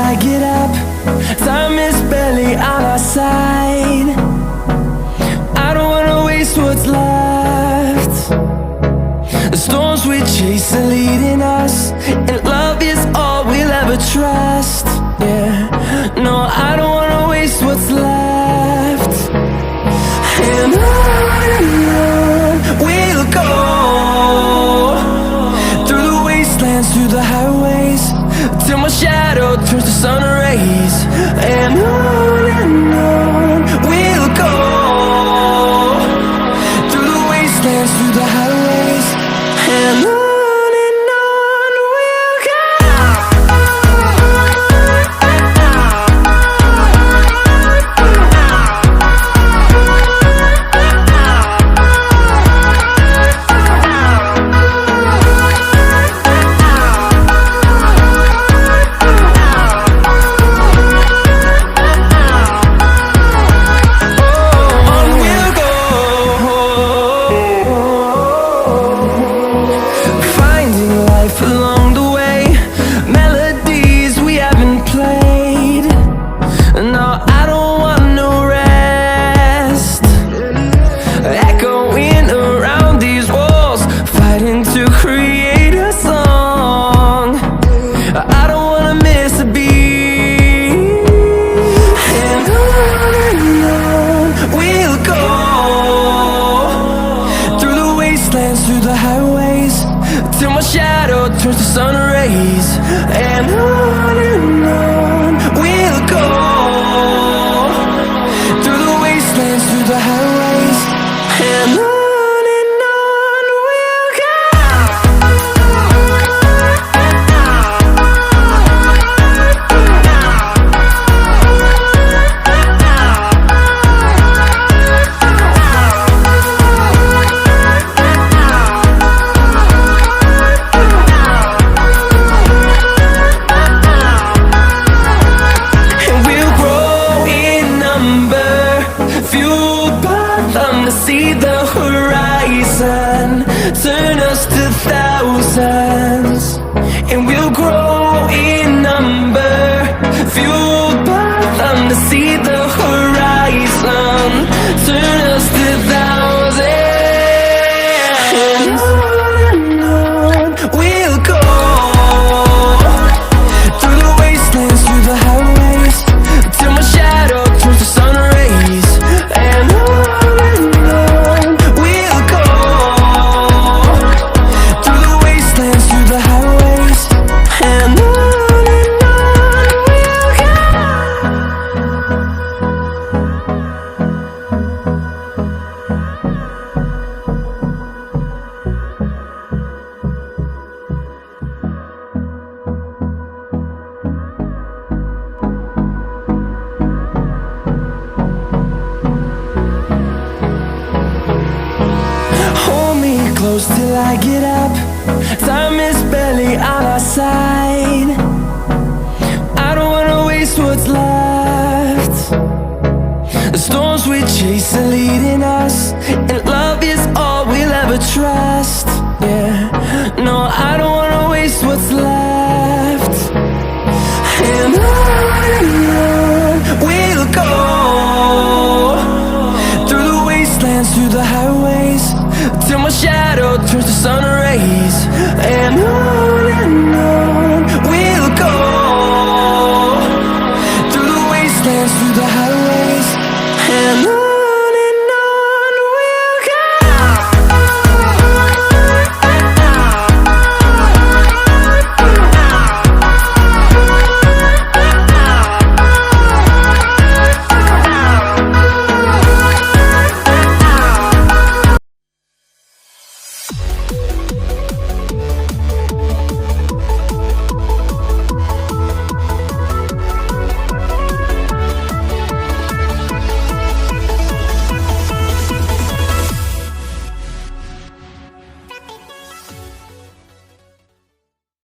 I get up. Time is barely on our side. I don't wanna waste what's left. The storms we chase are leading us, and love is all we'll ever trust. Yeah, no, I don't wanna waste what's left. And on we'll go, through the wastelands, through the highways, till my shadow turns to sun rays. And on we'll go, through the wastelands, through the highways, and on we'll go. Through the highways, till my shadow turns to sun rays. And on we'll go, through the wastelands, through the highways, and on we'll go. See the horizon, turn us to thousands, and we'll grow in number, fueled by them. To see the horizon, turn us to thousands, and on we'll go, through the wastelands, through the highways, till my shadow turns to sun rays. And close till I get up. Time is barely on our side. I don't wanna waste what's left. The storms we chase are leading us, and love is all we'll ever trust. Yeah, no, I don't wanna waste what's left. And on we'll go, through the wastelands, through the highways, till my shadow turns to sun